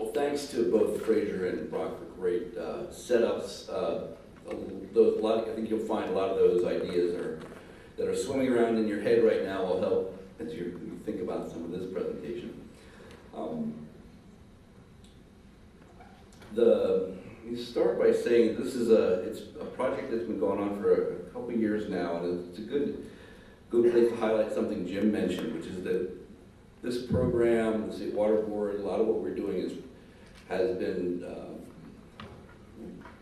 Well, thanks to both Fraser and Brock for great setups. I think you'll find a lot of those ideas that are swimming around in your head right now will help as you think about some of this presentation. You start by saying this is it's a project that's been going on for a couple of years now, and it's a good place to highlight something Jim mentioned, which is that this program, the State Water Board, a lot of what we're doing has been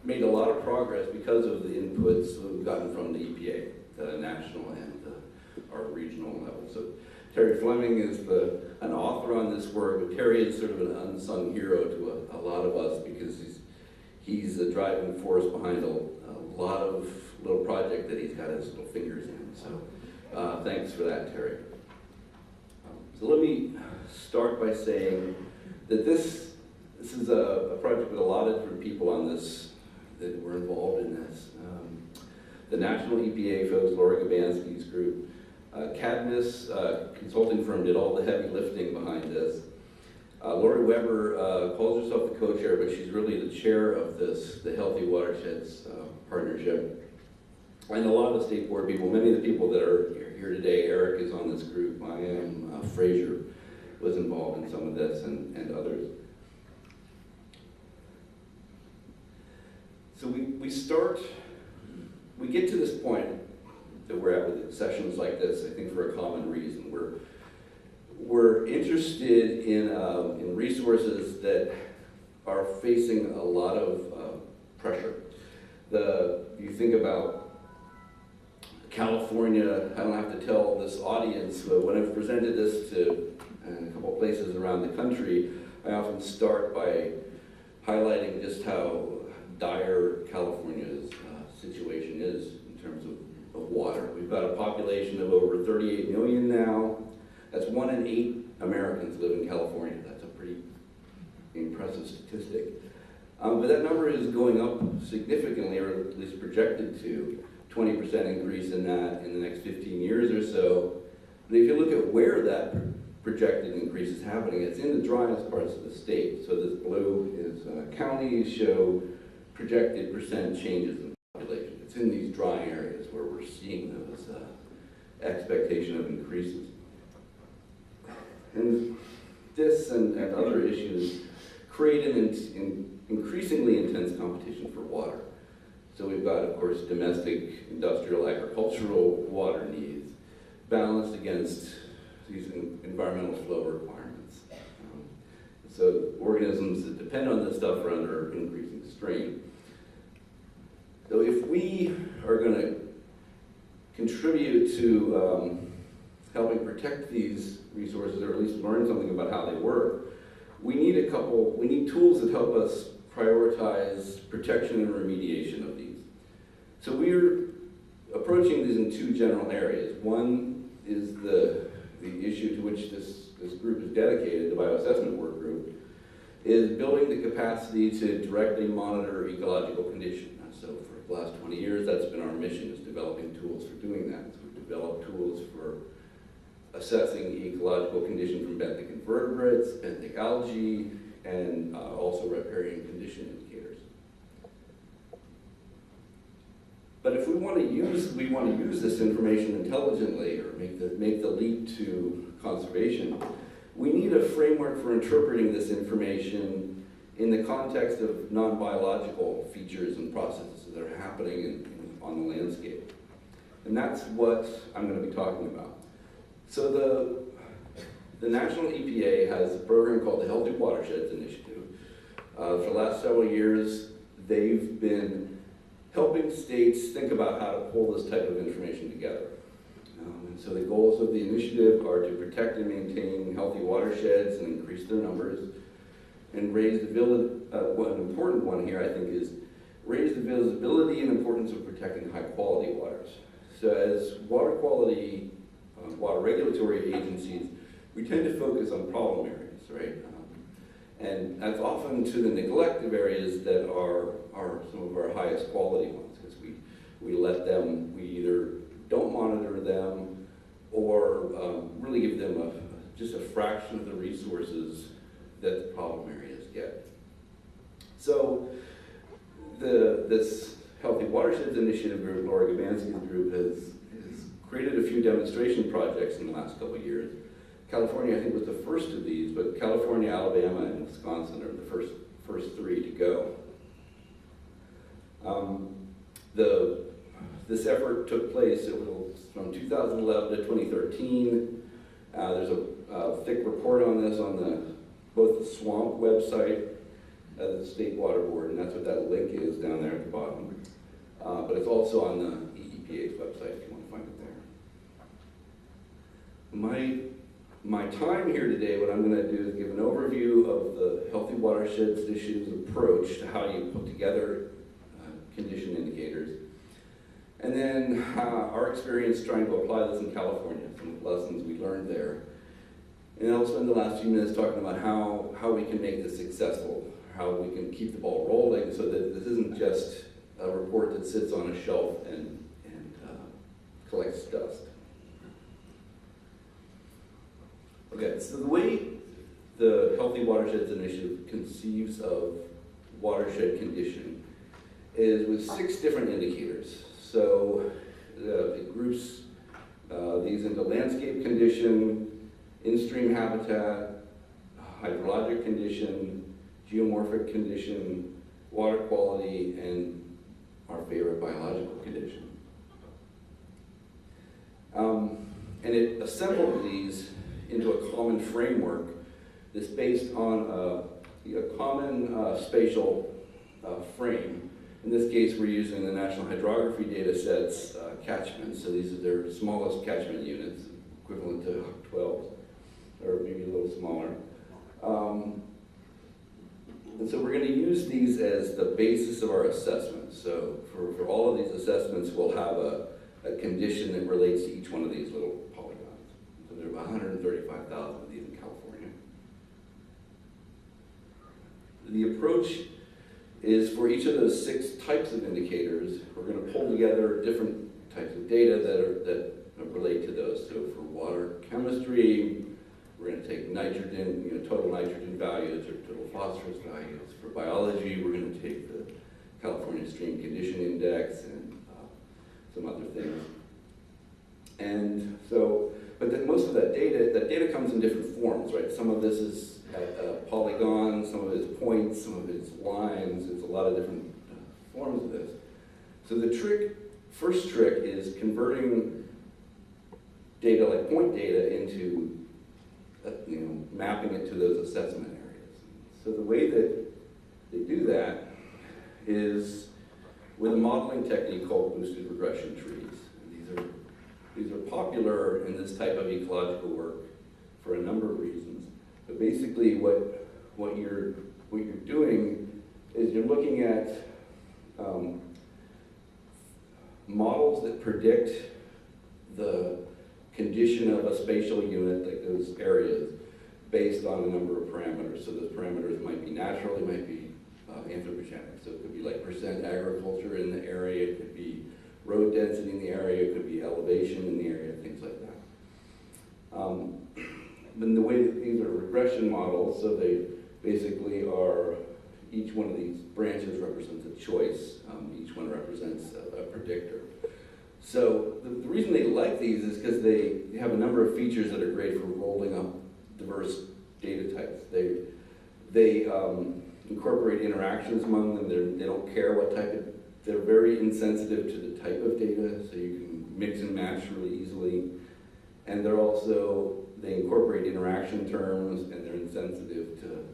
made a lot of progress because of the inputs that we've gotten from the EPA, the national and our regional level. So Terry Fleming is an author on this work, but Terry is sort of an unsung hero to a lot of us because he's the driving force behind a lot of little project that he's got his little fingers in. So thanks for that, Terry. So let me start by saying that this is a project with a lot of different people on this that were involved in this. The national EPA folks, Laura Gabansky's group, Cadmus consulting firm did all the heavy lifting behind this. Lori Weber calls herself the co-chair, but she's really the chair of the Healthy Watersheds partnership. And a lot of the state board people, many of the people that are here today, Eric is on this group, I am, Fraser was involved in some of this, and others. So we get to this point that we're at with sessions like this, I think for a common reason. We're interested in resources that are facing a lot of pressure. You think about California, I don't have to tell this audience, but when I've presented this to a couple places around the country, I often start by highlighting just how dire California's situation is in terms of water. We've got a population of over 38 million now. That's 1 in 8 Americans live in California. That's a pretty impressive statistic. But that number is going up significantly, or at least projected to. 20% increase in that in the next 15 years or so. But if you look at where that projected increase is happening, it's in the driest parts of the state. So this blue is counties show projected percent changes in population. It's in these dry areas where we're seeing those expectation of increases. And this and other issues create an increasingly intense competition for water. So we've got, of course, domestic, industrial, agricultural water needs balanced against these environmental flow requirements. So organisms that depend on this stuff are under increasing strain. So if we are going to contribute to helping protect these resources, or at least learn something about how they work, we need tools that help us prioritize protection and remediation of these. So we're approaching these in 2 general areas. One is the issue to which this group is dedicated, the bioassessment work group, is building the capacity to directly monitor ecological condition. So for the last 20 years, that's been our mission, is developing tools for doing that. So we've developed tools for assessing the ecological condition from benthic invertebrates, benthic algae, and also riparian condition indicators. But if we want to use this information intelligently, or make the leap to conservation, we need a framework for interpreting this information in the context of non-biological features and processes that are happening on the landscape. And that's what I'm going to be talking about. So the national EPA has a program called the Healthy Watersheds Initiative. For the last several years, they've been helping states think about how to pull this type of information together. And so the goals of the initiative are to protect and maintain healthy watersheds and increase their numbers, and raise one important one here, I think, is raise the visibility and importance of protecting high quality waters. So as water quality, water regulatory agencies, we tend to focus on problem areas, right? And that's often to the neglect of areas that are some of our highest quality ones, because we either don't monitor them or really give them just a fraction of the resources that the problem areas get. Healthy Watersheds Initiative group, Laura Gabanski's group, has created a few demonstration projects in the last couple of years. California, I think, was the first of these, but California, Alabama, and Wisconsin are the first three to go. This effort took place from 2011 to 2013. There's a thick report on this on both the SWAMP website of the State Water Board, and that's what that link is down there at the bottom. But it's also on the EPA's website if you want to find it there. My time here today, what I'm going to do is give an overview of the Healthy Watersheds Initiative's approach to how you put together condition indicators. And then our experience trying to apply this in California, some of the lessons we learned there. And I'll spend the last few minutes talking about how we can make this successful, how we can keep the ball rolling so that this isn't just a report that sits on a shelf and collects dust. Okay, so the way the Healthy Watersheds Initiative conceives of watershed condition is with 6 different indicators. So it groups these into landscape condition, in-stream habitat, hydrologic condition, geomorphic condition, water quality, and our favorite, biological condition. And it assembled these into a common framework that's based on a common spatial frame. In this case, we're using the National Hydrography data sets catchments. So these are their smallest catchment units, equivalent to 12, or maybe a little smaller. And so we're going to use these as the basis of our assessment. So for all of these assessments, we'll have a condition that relates to each one of these little polygons. So there are about 135,000 of these in California. The approach is for each of those 6 types of indicators, we're going to pull together different types of data that relate to those. So for water chemistry, we're going to take nitrogen, total nitrogen values or total phosphorus values. For biology, we're going to take the California Stream Condition Index and some other things. And so, but then most of that data comes in different forms, right? Some of this is polygons, some of it is points, some of it is lines. It's a lot of different forms of this. So the first trick is converting data like point data into mapping it to those assessment areas. So the way that they do that is with a modeling technique called boosted regression trees. And these are popular in this type of ecological work for a number of reasons. But basically what you're doing is you're looking at models that predict the condition of a spatial unit, like those areas, based on a number of parameters. So those parameters might be natural, they might be anthropogenic. So it could be like percent agriculture in the area, it could be road density in the area, it could be elevation in the area, things like that. Then the way that these are regression models, so they basically are, each one of these branches represents a choice, each one represents a predictor. So the reason they like these is because they have a number of features that are great for rolling up diverse data types. They incorporate interactions among them. They don't care what type of, they're very insensitive to the type of data, so you can mix and match really easily. And they incorporate interaction terms, and they're insensitive to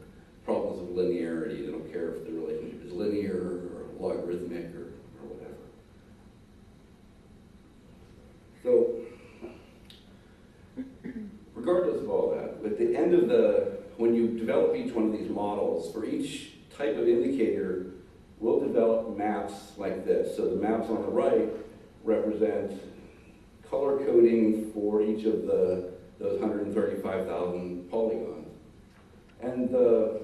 problems of linearity. They don't care if the relationship is linear or logarithmic or whatever. So, regardless of all that, at the end of when you develop each one of these models, for each type of indicator, we'll develop maps like this. So the maps on the right represent color coding for each of those 135,000 polygons. And the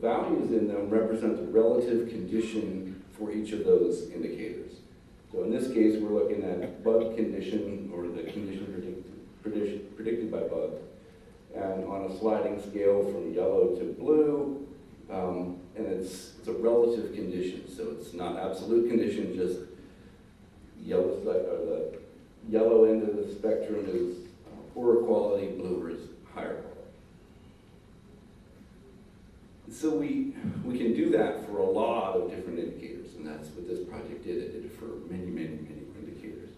values in them represent the relative condition for each of those indicators. So in this case, we're looking at bug condition, or the condition predicted by bugs. And on a sliding scale from yellow to blue, And it's a relative condition, so it's not absolute condition, just yellow, or the yellow end of the spectrum is poorer quality, blue is higher quality. So we can do that for a lot of different indicators, and that's what this project did. It did it for many, many, many indicators.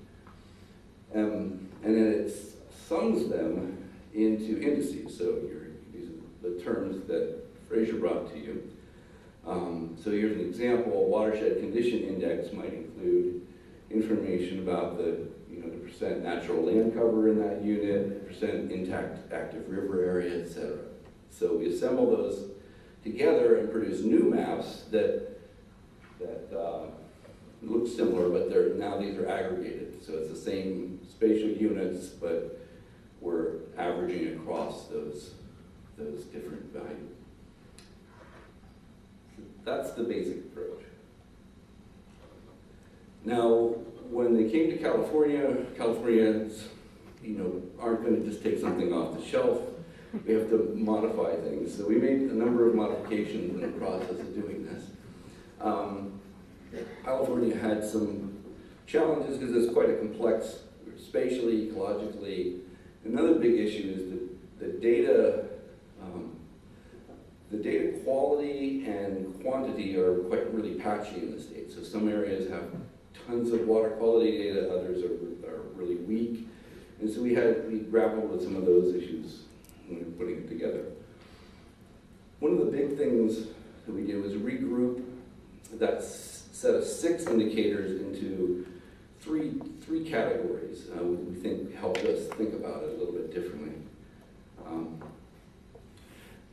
And then it sums them into indices. So these are the terms that Fraser brought to you. So here's an example. A watershed condition index might include information about the percent natural land cover in that unit, percent intact active river area, etc. So we assemble those together and produce new maps that look similar, but now these are aggregated. So it's the same spatial units, but we're averaging across those different values. That's the basic approach. Now, when they came to California, Californians, aren't going to just take something off the shelf. We have to modify things. So we made a number of modifications in the process of doing this. California had some challenges because it's quite a complex, spatially, ecologically. Another big issue is the data quality and quantity are quite really patchy in the state. So some areas have tons of water quality data, others are really weak. And so we grappled with some of those issues when we were putting it together. One of the big things that we did was regroup that set of 6 indicators into three categories. We think helped us think about it a little bit differently.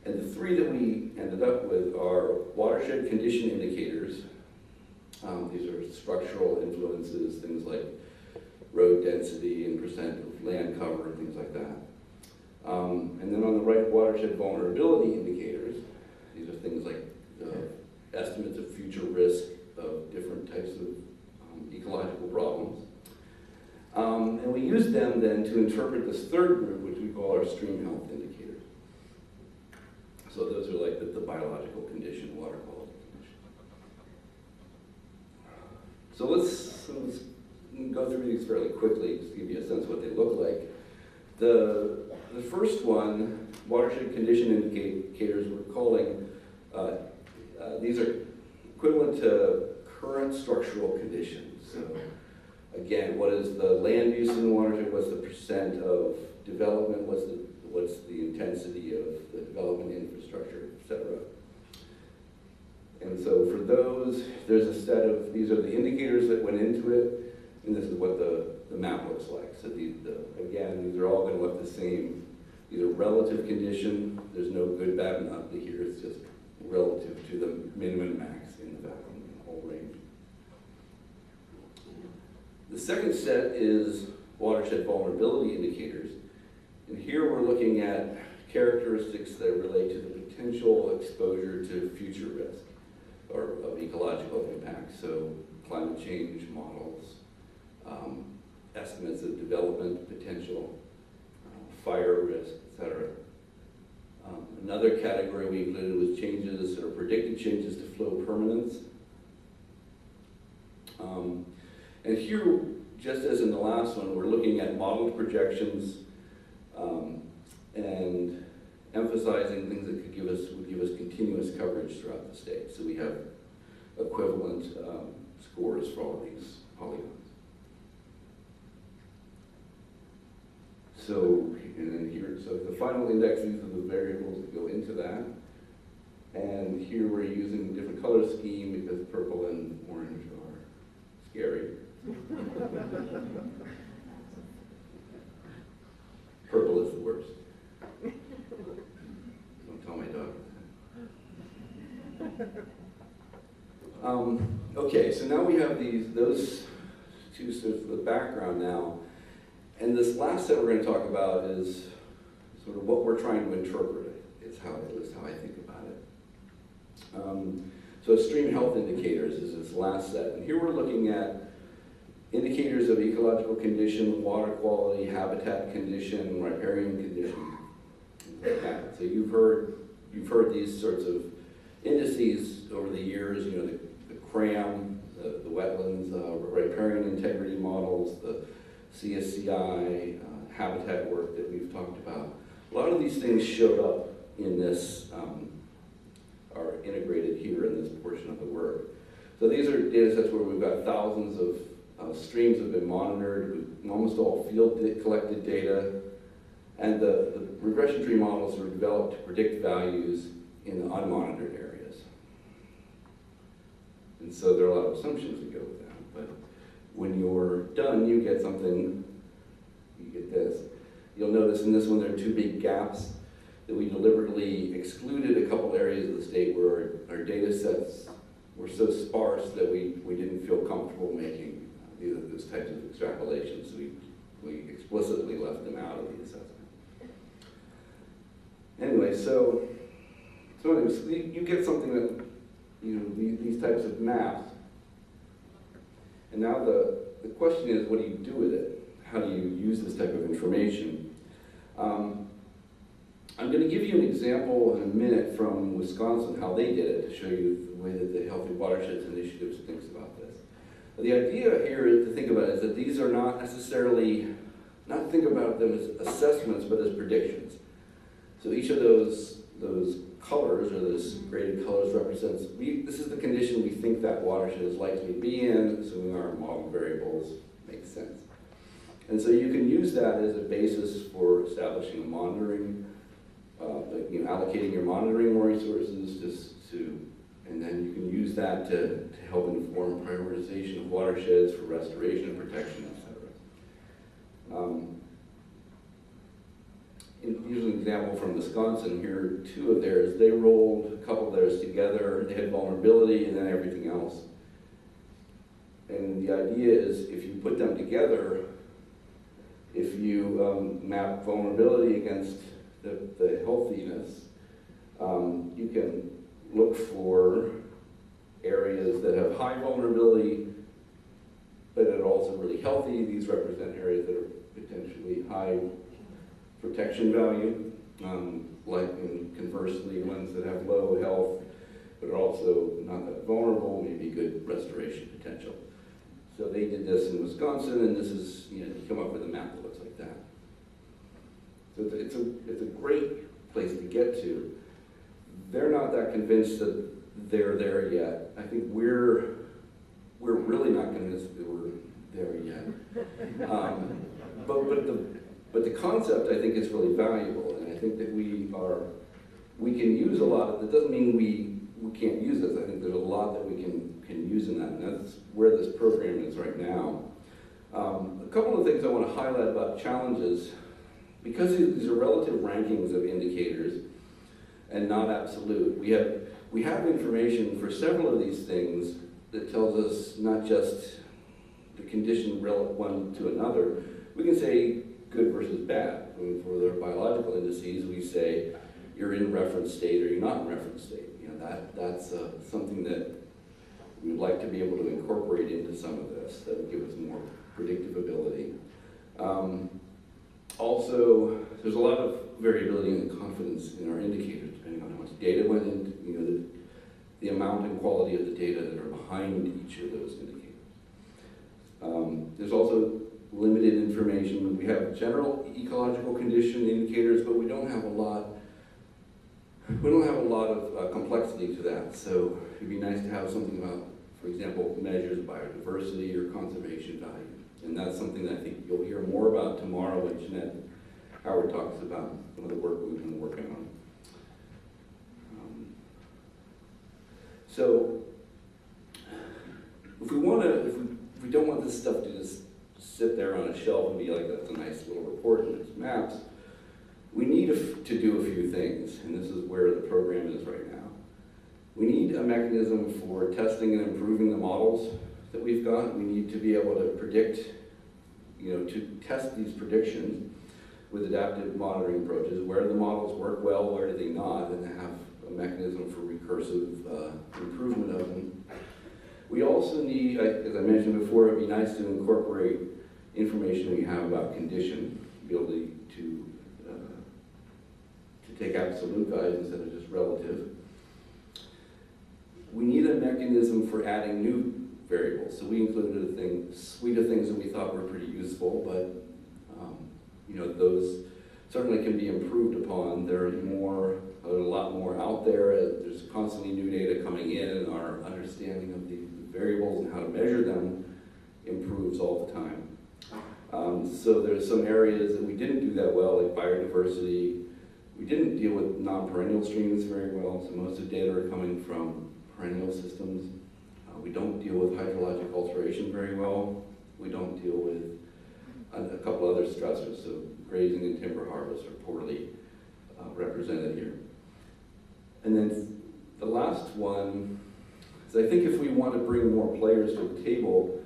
And the 3 that we ended up with are watershed condition indicators. These are structural influences, things like road density and percent of land cover and things like that. And then on the right, watershed vulnerability indicators. These are things like estimates of future risk of different types of ecological problems. And we use them then to interpret this third group, which we call our stream health indicators. So those are like the biological condition, water quality condition. So let's go through these fairly quickly, just to give you a sense of what they look like. The first one, watershed condition indicators, we're calling, these are equivalent to current structural conditions. So again, what is the land use in the watershed? What's the percent of development? What's the intensity of the development infrastructure, etc. And so for those, there's a set of, these are the indicators that went into it, and this is what the map looks like. So again, these are all going to look the same. These are relative condition. There's no good, bad, and ugly here. It's just relative to the minimum max in the whole range. The second set is watershed vulnerability indicators. And here we're looking at characteristics that relate to the potential exposure to future risk or of ecological impact. So climate change models, estimates of development potential, fire risk, etc. Another category we included was changes or predicted changes to flow permanence. And here, just as in the last one, we're looking at modeled projections and emphasizing things that would give us continuous coverage throughout the state. So we have equivalent scores for all of these polygons. So, and then here, so the final index, these are the variables that go into that. And here we're using a different color scheme because purple and orange are scary. Purple is the worst. Don't tell my dog. Okay, so now we have those two sort of the background now. And this last set we're going to talk about is sort of what we're trying to interpret, is how I think about it. So stream health indicators is this last set. And here we're looking at indicators of ecological condition, water quality, habitat condition, riparian condition, things like that. So you've heard these sorts of Indices over the years, you know, the CRAM, the wetlands, riparian integrity models, the CSCI, habitat work that we've talked about. A lot of these things showed up in this, are integrated here in this portion of the work. So these are data sets where we've got thousands of streams have been monitored, almost all field collected data, and the regression tree models are developed to predict values in the unmonitored areas. And so there are a lot of assumptions that go with that, but when you're done, you get something, you get this. You'll notice in this one there are two big gaps that we deliberately excluded a couple areas of the state where our data sets were so sparse that we didn't feel comfortable making those types of extrapolations. So we explicitly left them out of the assessment. Anyway, so anyways, you get something that, you know, these types of maps. And now the question is, what do you do with it? How do you use this type of information? I'm going to give you an example in a minute from Wisconsin, how they did it, to show you the way that the Healthy Watersheds Initiative thinks about this. But the idea here is to think about it is that these are not necessarily, not think about them as assessments, but as predictions. So each of those colors, or those graded colors, represents, this is the condition we think that watershed is likely to be in, assuming our model variables make sense. And so you can use that as a basis for establishing a monitoring, you know, allocating your monitoring resources and then you can use that to help inform prioritization of watersheds for restoration and protection, etc. Here's an example from Wisconsin. Here are two of theirs. They rolled a couple of theirs together. They had vulnerability and then everything else. And the idea is, if you put them together, if you map vulnerability against the healthiness, you can look for areas that have high vulnerability, but are also really healthy. These represent areas that are potentially high protection value, and conversely, ones that have low health, but are also not that vulnerable, maybe good restoration potential. So they did this in Wisconsin, and this is, you know, you come up with a map that looks like that. So it's a great place to get to. They're not that convinced that they're there yet. I think we're really not convinced that we're there yet. But the concept, I think, is really valuable, and I think that we can use a lot of. That doesn't mean we can't use this. I think there's a lot that we can use in that, and that's where this program is right now. A couple of things I want to highlight about challenges, because these are relative rankings of indicators and not absolute. We have information for several of these things that tells us not just the condition relative one to another. We can say good versus bad. I mean, for their biological indices, we say you're in reference state or you're not in reference state. You know, that's something that we'd like to be able to incorporate into some of this that would give us more predictive ability. Also, there's a lot of variability in the confidence in our indicators, depending on how much data went in, you know, the amount and quality of the data that are behind each of those indicators. There's also limited information. We have general ecological condition indicators, but we don't have a lot. We don't have a lot of complexity to that. So it'd be nice to have something about, for example, measures of biodiversity or conservation value. And that's something that I think you'll hear more about tomorrow when Jeanette Howard talks about some of the work we've been working on. So if we don't want this stuff to just sit there on a shelf and be like, that's a nice little report and it's maps, we need to do a few things, and this is where the program is right now. We need a mechanism for testing and improving the models that we've got. We need to be able to predict, you know, to test these predictions with adaptive monitoring approaches, where the models work well, where do they not, and have a mechanism for recursive improvement of them. We also need, as I mentioned before, it'd be nice to incorporate information we have about condition, be able to take absolute values instead of just relative. we need a mechanism for adding new variables. So we included a suite of things that we thought were pretty useful, but you know, those certainly can be improved upon. There's a lot more out there. There's constantly new data coming in, and our understanding of the variables and how to measure them improves all the time. So there's some areas that we didn't do that well, like biodiversity. We didn't deal with non-perennial streams very well, so most of the data are coming from perennial systems. We don't deal with hydrologic alteration very well. We don't deal with a couple other stressors, so grazing and timber harvest are poorly represented here. And then the last one is, I think if we want to bring more players to the table,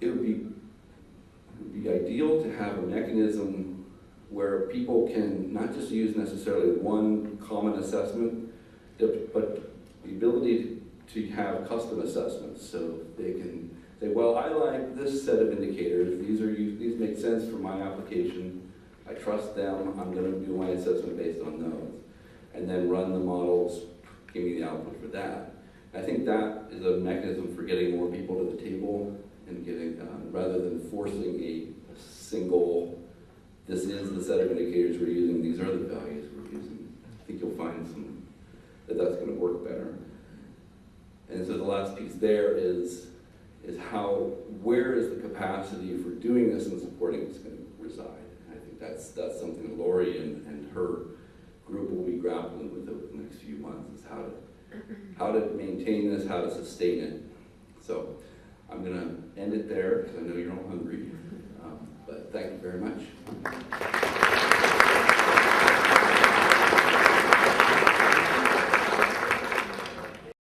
it would be ideal to have a mechanism where people can not just use necessarily one common assessment, but the ability to have custom assessments, so they can say, well, I like this set of indicators, these make sense for my application, I trust them, I'm going to do my assessment based on those, and then run the models, give me the output for that. I think that is a mechanism for getting more people to the table and getting, rather than forcing a single, this is the set of indicators we're using, these are the values we're using. I think you'll find that's going to work better. And so the last piece there is where is the capacity for doing this and supporting this going to reside? And I think that's something Lori and her group will be grappling with over the next few months, is how to maintain this, how to sustain it. So I'm going to end it there because I know you're all hungry. But thank you very much.